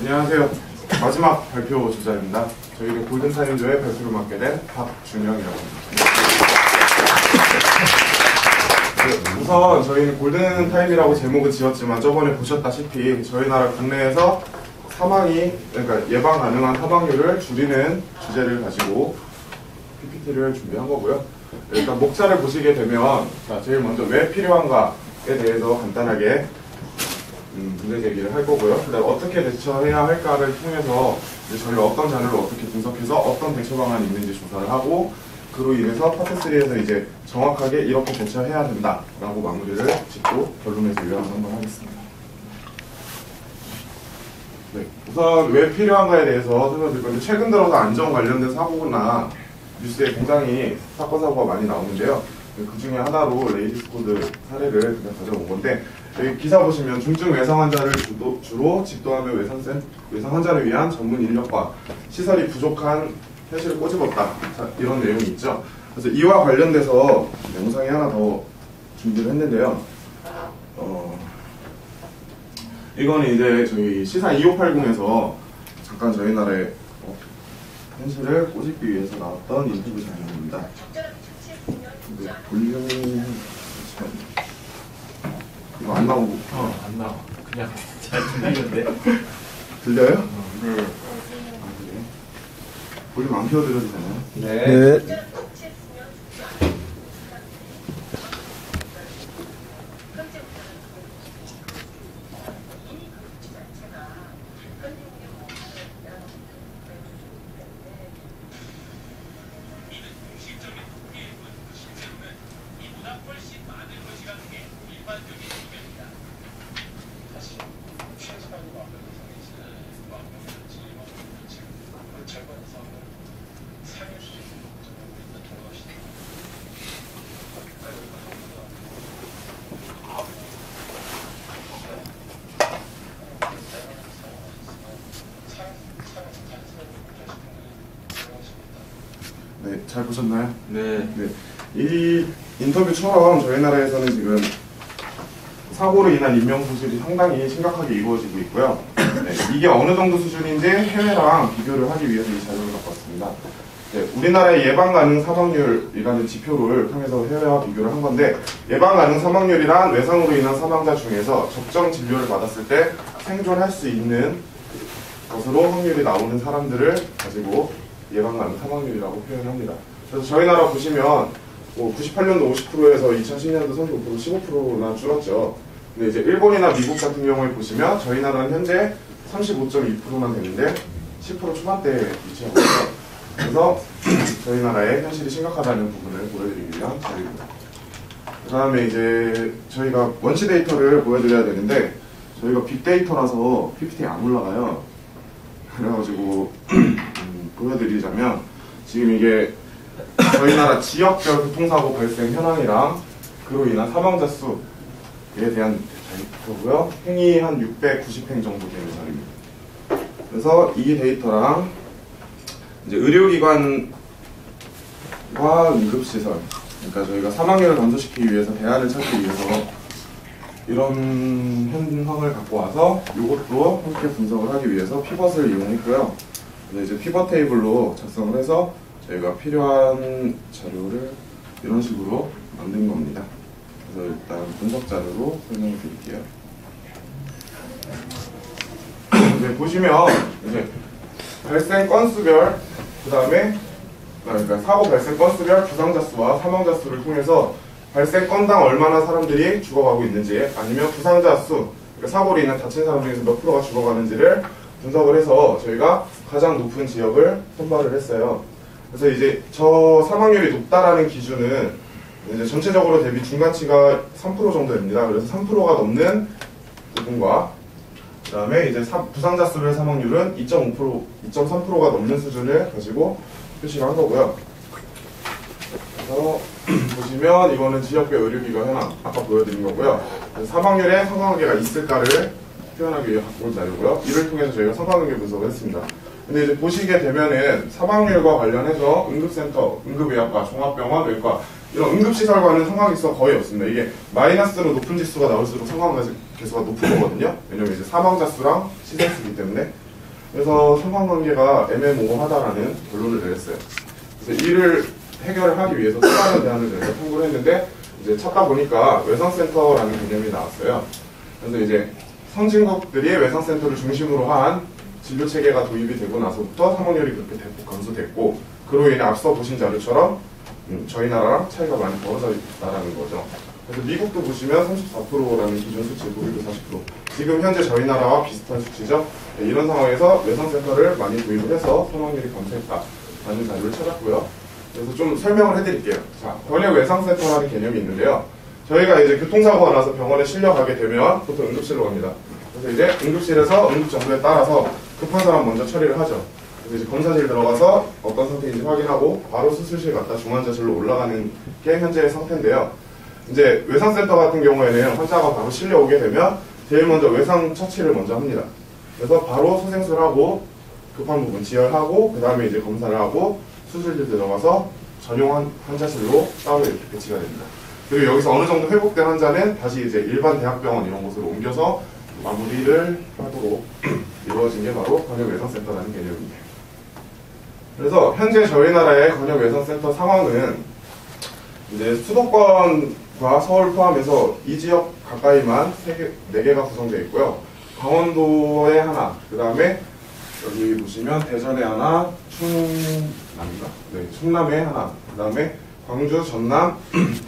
안녕하세요. 마지막 발표 주자입니다. 저희는 골든타임즈의 발표를 맡게 된 박준영이라고 합니다. 우선 저희는 골든타임이라고 제목을 지었지만 저번에 보셨다시피 저희 나라 국내에서 그러니까 예방 가능한 사망률을 줄이는 주제를 가지고 PPT를 준비한 거고요. 일단 목차를 보시게 되면 제일 먼저 왜 필요한가에 대해서 간단하게 문제 제기를 할 거고요. 그다음 어떻게 대처해야 할까를 통해서 저희가 어떤 자료를 어떻게 분석해서 어떤 대처 방안이 있는지 조사를 하고 그로 인해서 파트 3에서 이제 정확하게 이렇게 대처해야 된다라고 마무리를 짓고 결론에서 요약을 한번 하겠습니다. 네, 우선 왜 필요한가에 대해서 설명드릴 건데 최근 들어서 안전 관련된 사고나 뉴스에 굉장히 사건 사고가 많이 나오는데요. 그 중에 하나로 레이디스 코드 사례를 그냥 가져온 건데 여기 기사 보시면 중증 외상 환자를 주로 집도하며 외상 환자를 위한 전문 인력과 시설이 부족한 현실을 꼬집었다. 이런 내용이 있죠. 그래서 이와 관련돼서 영상이 하나 더 준비를 했는데요. 이거는 이제 저희 시사 2580에서 잠깐 저희 나라의 현실을 꼬집기 위해서 나왔던 인터뷰 장면입니다. 근데 볼륨이 이거 안 나오고 안 나와. 그냥 잘 들리는데. 들려요? 네. 볼륨 안 켜드려도 되나요? 네. 네, 잘 보셨나요? 네. 네. 이 인터뷰처럼 저희 나라에서는 지금 사고로 인한 인명 소실이 상당히 심각하게 이루어지고 있고요. 네, 이게 어느 정도 수준인지 해외랑 비교를 하기 위해서 이 자료를 갖고 왔습니다. 네, 우리나라의 예방 가능 사망률이라는 지표를 통해서 해외와 비교를 한 건데 예방 가능 사망률이란 외상으로 인한 사망자 중에서 적정 진료를 받았을 때 생존할 수 있는 것으로 확률이 나오는 사람들을 가지고 예방 가능 사망률이라고 표현합니다. 그래서 저희 나라 보시면 98년도 50%에서 2010년도 35%, 15%나 줄었죠. 근데 이제 일본이나 미국 같은 경우에 보시면 저희 나라는 현재 35.2%나 되는데 10% 초반대에 위치하고 있어요. 그래서 저희 나라의 현실이 심각하다는 부분을 보여드리기 위한 자료입니다. 그 다음에 이제 저희가 원시 데이터를 보여드려야 되는데 저희가 빅데이터라서 PPT에 안 올라가요. 그래가지고 보여드리자면 지금 이게 저희 나라 지역별 교통사고 발생 현황이랑 그로 인한 사망자 수에 대한 데이터고요. 행위 한 690행 정도 되는 자료입니다. 그래서 이 데이터랑 이제 의료기관과 응급시설, 그러니까 저희가 사망률을 감소시키기 위해서 대안을 찾기 위해서 이런 현황을 갖고 와서 이것도 함께 분석을 하기 위해서 피벗을 이용했고요. 이제 피벗 테이블로 작성을 해서 저희가 필요한 자료를 이런 식으로 만든 겁니다. 그래서 일단 분석 자료로 설명을 드릴게요. 네, 보시면 이제 발생 건수별, 그 다음에 그러니까 사고 발생 건수별 부상자 수와 사망자 수를 통해서 발생 건당 얼마나 사람들이 죽어가고 있는지 아니면 부상자 수, 그러니까 사고로 인한 다친 사람 중에서 몇 프로가 죽어가는지를 분석을 해서 저희가 가장 높은 지역을 선발을 했어요. 그래서 이제 저 사망률이 높다라는 기준은 이제 전체적으로 대비 중간치가 3% 정도 됩니다. 그래서 3%가 넘는 부분과 그 다음에 이제 부상자 수별 사망률은 2.5%, 2.3%가 넘는 수준을 가지고 표시를 한 거고요. 그래서 보시면 이거는 지역별 의료기관 현황 아까 보여드린 거고요. 사망률에 상관관계가 있을까를 표현하기 위해 갖고 온 자료고요. 이를 통해서 저희가 상관관계 분석을 했습니다. 근데 이제 보시게 되면은 사망률과 관련해서 응급센터, 응급의학과, 종합병원, 외과 이런 응급시설과는 상관계수가 거의 없습니다. 이게 마이너스로 높은 지수가 나올수록 상관계수가 높은 거거든요. 왜냐면 이제 사망자 수랑 시설 수이기 때문에. 그래서 상관관계가 애매모호하다라는 결론을 내렸어요. 그래서 이를 해결을 하기 위해서 또 다른 대안을 저희가 탐구를 했는데 이제 찾다 보니까 외상센터라는 개념이 나왔어요. 그래서 이제 선진국들이 외상센터를 중심으로 한 진료 체계가 도입이 되고 나서부터 사망률이 그렇게 대폭 감소됐고 그로 인해 앞서 보신 자료처럼 저희 나라랑 차이가 많이 벌어져 있다라는 거죠. 그래서 미국도 보시면 34%라는 기준 수치, 독일도 40%. 지금 현재 저희 나라와 비슷한 수치죠. 네, 이런 상황에서 외상센터를 많이 도입을 해서 사망률이 감소했다라는 자료를 찾았고요. 그래서 좀 설명을 해드릴게요. 자, 번역 외상센터라는 개념이 있는데요. 저희가 이제 교통사고가 나서 병원에 실려가게 되면 보통 응급실로 갑니다. 그래서 이제 응급실에서 응급정보에 따라서 급한 사람 먼저 처리를 하죠. 그래서 이제 검사실 들어가서 어떤 상태인지 확인하고 바로 수술실 갔다 중환자실로 올라가는 게 현재의 상태인데요. 이제 외상센터 같은 경우에는 환자가 바로 실려오게 되면 제일 먼저 외상 처치를 먼저 합니다. 그래서 바로 소생술을 하고 급한 부분 지혈하고 그 다음에 이제 검사를 하고 수술실 들어가서 전용 환자실로 따로 이렇게 배치가 됩니다. 그리고 여기서 어느 정도 회복된 환자는 다시 이제 일반 대학병원 이런 곳으로 옮겨서 마무리를 하도록 이루어진 게 바로 권역외상센터라는 개념입니다. 그래서 현재 저희 나라의 권역외상센터 상황은 이제 수도권과 서울 포함해서 이 지역 가까이만 4개가 구성되어 있고요. 강원도에 하나, 그 다음에 여기 보시면 대전에 하나, 충남인가? 네, 충남에 하나, 그 다음에 광주, 전남,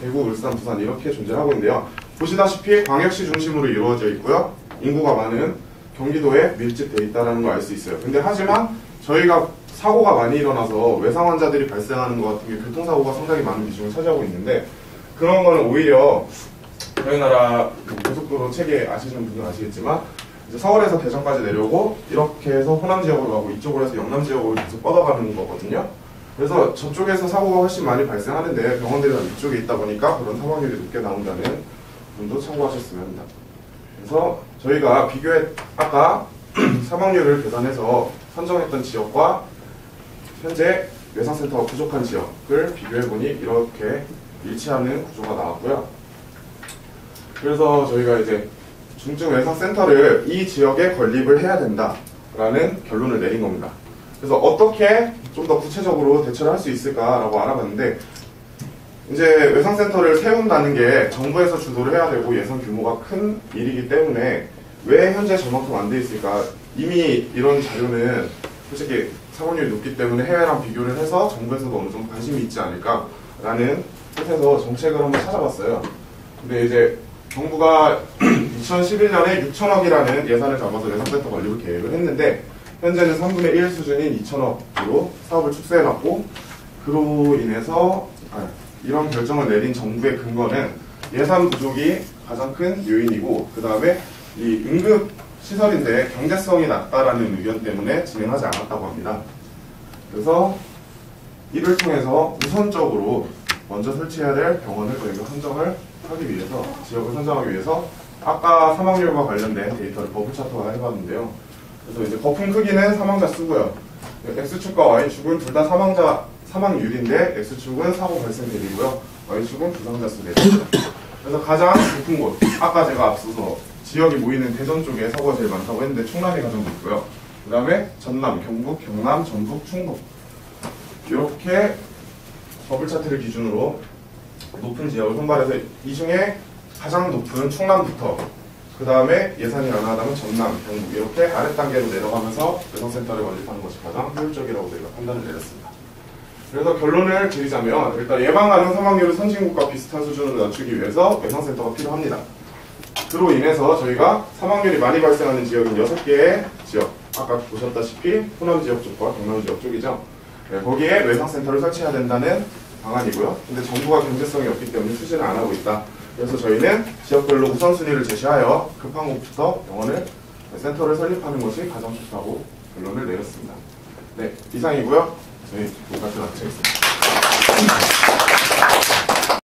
대구, 울산, 부산 이렇게 존재하고 있는데요. 보시다시피 광역시 중심으로 이루어져 있고요. 인구가 많은 경기도에 밀집되어 있다는 걸 알 수 있어요. 근데 하지만 저희가 사고가 많이 일어나서 외상 환자들이 발생하는 것 같은 게 교통사고가 상당히 많은 비중을 차지하고 있는데 그런 거는 오히려 저희 나라 고속도로 체계 아시는 분들은 아시겠지만 이제 서울에서 대전까지 내려오고 이렇게 해서 호남 지역으로 가고 이쪽으로 해서 영남 지역으로 계속 뻗어가는 거거든요. 그래서 저쪽에서 사고가 훨씬 많이 발생하는데 병원들이 다 이쪽에 있다 보니까 그런 사망률이 높게 나온다는 분도 참고하셨으면 합니다. 그래서 저희가 아까 사망률을 계산해서 선정했던 지역과 현재 외상센터가 부족한 지역을 비교해보니 이렇게 일치하는 구조가 나왔고요. 그래서 저희가 이제 중증 외상센터를 이 지역에 건립을 해야 된다라는 결론을 내린 겁니다. 그래서 어떻게 좀 더 구체적으로 대처를 할 수 있을까라고 알아봤는데 이제 외상센터를 세운다는 게 정부에서 주도를 해야 되고 예산 규모가 큰 일이기 때문에 왜 현재 저만큼 안 돼 있을까? 이미 이런 자료는 솔직히 사고율이 높기 때문에 해외랑 비교를 해서 정부에서도 어느 정도 관심이 있지 않을까라는 뜻에서 정책을 한번 찾아봤어요. 근데 이제 정부가 2011년에 6천억이라는 예산을 잡아서 외상센터 건립을 계획을 했는데 현재는 3분의 1 수준인 2천억으로 사업을 축소해놨고 그로 인해서 이런 결정을 내린 정부의 근거는 예산 부족이 가장 큰 요인이고 그 다음에 이 응급 시설인데 경제성이 낮다라는 의견 때문에 진행하지 않았다고 합니다. 그래서 이를 통해서 우선적으로 먼저 설치해야 될 병원을 저희가 선정을 하기 위해서 지역을 선정하기 위해서 아까 사망률과 관련된 데이터를 버블 차트화 해봤는데요. 그래서 이제 거품 크기는 사망자 수고요. X축과 Y축은 둘 다 사망률인데 X축은 사고 발생 대비고요. Y축은 부상자 수 대비입니다. 그래서 가장 높은 곳, 아까 제가 앞서서 지역이 모이는 대전 쪽에 사고가 제일 많다고 했는데 충남이 가장 높고요. 그 다음에 전남, 경북, 경남, 전북, 충북 이렇게 버블 차트를 기준으로 높은 지역을 선발해서 이 중에 가장 높은 충남부터 그 다음에 예산이 가능하다면 전남, 경북 이렇게 아래 단계로 내려가면서 외상센터를 건립하는 것이 가장 효율적이라고 저희가 판단을 내렸습니다. 그래서 결론을 드리자면 일단 예방 가능 사망률을 선진국과 비슷한 수준으로 낮추기 위해서 외상센터가 필요합니다. 그로 인해서 저희가 사망률이 많이 발생하는 지역인 6개의 지역 아까 보셨다시피 호남 지역 쪽과 경남 지역 쪽이죠. 네, 거기에 외상센터를 설치해야 된다는 방안이고요. 근데 정부가 경제성이 없기 때문에 추진을 안 하고 있다. 그래서 저희는 지역별로 우선순위를 제시하여 급한 곳부터 병원을 센터를 설립하는 것이 가장 좋다고 결론을 내렸습니다. 네, 이상이고요. 저희 녹화를 마치겠습니다.